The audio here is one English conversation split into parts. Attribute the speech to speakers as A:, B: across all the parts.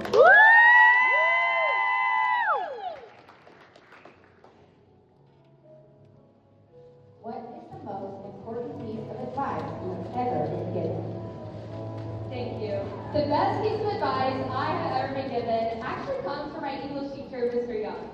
A: What is the most important piece of advice you have ever been given?
B: Thank you. The best piece of advice I have ever been given actually comes from my English teacher, Mr. Young.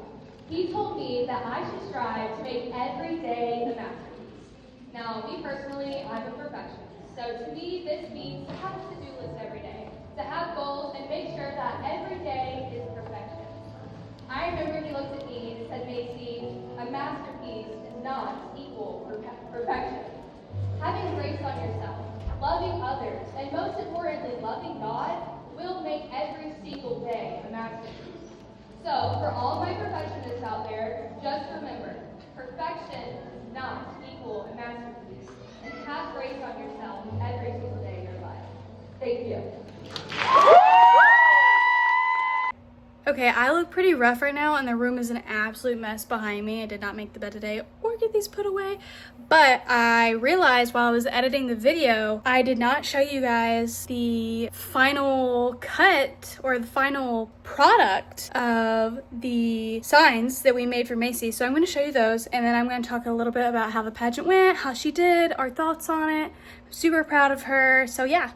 B: He told me that I should strive to make every day a masterpiece. Now, me personally, I'm a perfectionist. So to me, this means to have a to-do list every day, to have goals and make sure that every day is perfection. I remember he looked at me and said, Macy, a masterpiece does not equal perfection. Having grace on yourself, loving others, and most importantly, loving God will make every single day a masterpiece. So, for all my perfectionists out there, just remember, perfection does not equal a masterpiece. And have grace on yourself every single day of your life. Thank you.
C: Okay, I look pretty rough right now and the room is an absolute mess behind me. I did not make the bed today or get these put away, but I realized while I was editing the video, I did not show you guys the final cut or the final product of the signs that we made for Macy. So I'm going to show you those and then I'm going to talk a little bit about how the pageant went, how she did, our thoughts on it. I'm super proud of her. So yeah.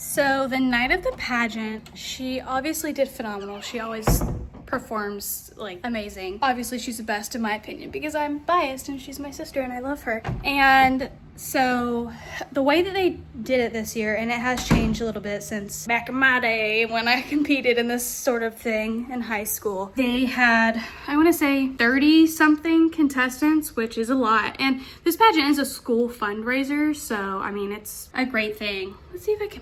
C: So the night of the pageant, she obviously did phenomenal. She always performs like amazing. Obviously she's the best in my opinion because I'm biased and she's my sister and I love her. And so the way that they did it this year, and it has changed a little bit since back in my day when I competed in this sort of thing in high school, they had, I want to say 30 something contestants, which is a lot. And this pageant is a school fundraiser. So, I mean, it's a great thing. Let's see if I can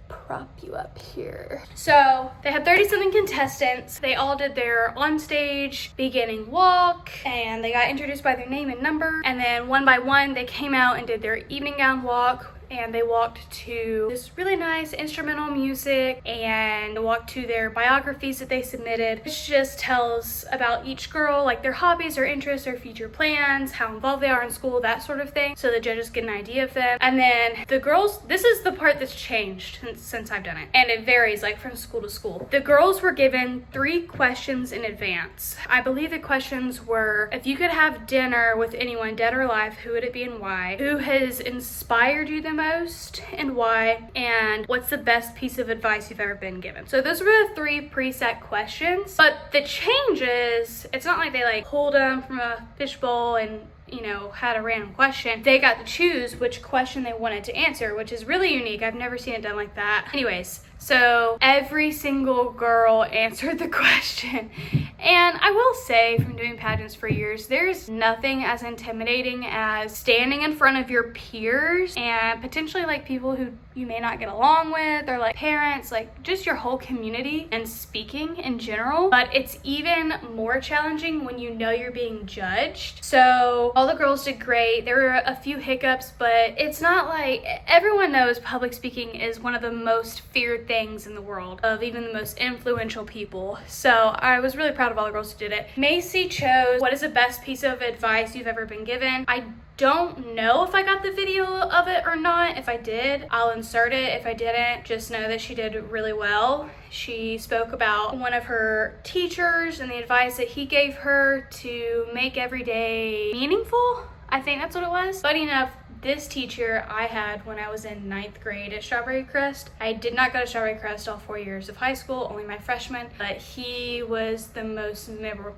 C: prop you up here. So they had 30 something contestants. They all did their on stage beginning walk and they got introduced by their name and number, and then one by one they came out and did their evening gown walk, and they walked to this really nice instrumental music and walked to their biographies that they submitted, which just tells about each girl, like their hobbies or interests or future plans, how involved they are in school, that sort of thing, so the judges get an idea of them. And then the girls, this is the part that's changed since I've done it, and it varies like from school to school. The girls were given 3 questions in advance. I believe the questions were, if you could have dinner with anyone, dead or alive, who would it be and why? Who has inspired you the most and why? And what's the best piece of advice you've ever been given? So those were the 3 preset questions, but the change is, it's not like they like pulled them from a fishbowl and, you know, had a random question. They got to choose which question they wanted to answer, which is really unique. I've never seen it done like that. Anyways, so every single girl answered the question. And I will say, from doing pageants for years, there's nothing as intimidating as standing in front of your peers and potentially like people who you may not get along with, or like parents, like just your whole community, and speaking in general. But it's even more challenging when you know you're being judged. So all the girls did great. There were a few hiccups, but it's not like, everyone knows public speaking is one of the most feared things in the world of even the most influential people. So I was really proud of all the girls who did it. Macy chose what is the best piece of advice you've ever been given. I don't know if I got the video of it or not. If I did, I'll insert it. If I didn't, just know that she did really well. She spoke about one of her teachers and the advice that he gave her to make every day meaningful. I think that's what it was. Funny enough, this teacher I had when I was in 9th grade at Strawberry Crest. I did not go to Strawberry Crest all 4 years of high school, only my freshman, but he was the most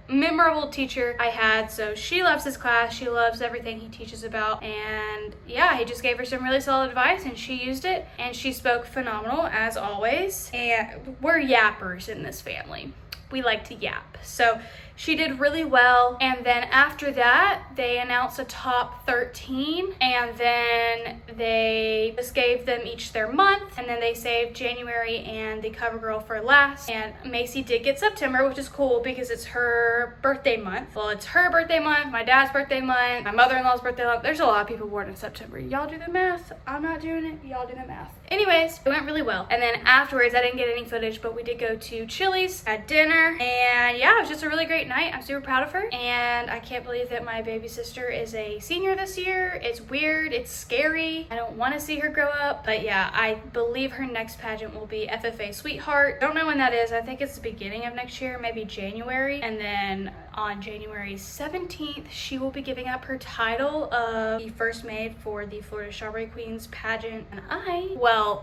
C: memorable teacher I had. So she loves his class, she loves everything he teaches about, and yeah, he just gave her some really solid advice and she used it, and she spoke phenomenal as always. And we're yappers in this family. We like to yap. So she did really well. And then after that, they announced a top 13, and then they just gave them each their month, and then they saved January and the cover girl for last. And Macy did get September, which is cool because it's her birthday month. Well, it's her birthday month, my dad's birthday month, my mother-in-law's birthday month. There's a lot of people born in September. Y'all do the math. I'm not doing it. Y'all do the math. Anyways, it went really well. And then afterwards, I didn't get any footage, but we did go to Chili's at dinner. And yeah, it was just a really great night. I'm super proud of her. And I can't believe that my baby sister is a senior this year. It's weird. It's scary. I don't want to see her grow up. But yeah, I believe her next pageant will be FFA Sweetheart. I don't know when that is. I think it's the beginning of next year, maybe January. And then on January 17th, she will be giving up her title of the first maid for the Florida Strawberry Queens pageant. And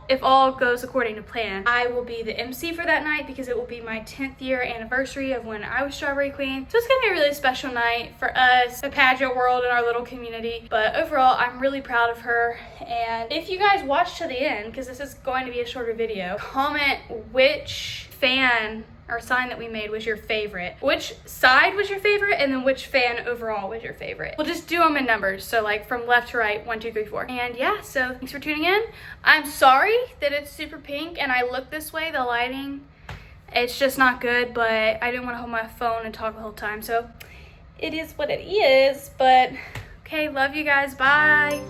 C: if all goes according to plan, I will be the MC for that night because it will be my 10th year anniversary of when I was Strawberry Queen. So it's gonna be a really special night for us, the pageant world, and our little community. But overall, I'm really proud of her. And if you guys watch to the end, because this is going to be a shorter video, comment which fan or sign that we made was your favorite. Which side was your favorite, and then which fan overall was your favorite. We'll just do them in numbers, so like from left to right, 1, 2, 3, 4. And yeah, so thanks for tuning in. I'm sorry that it's super pink and I look this way, the lighting, it's just not good, but I didn't want to hold my phone and talk the whole time, so it is what it is. But okay, love you guys, bye.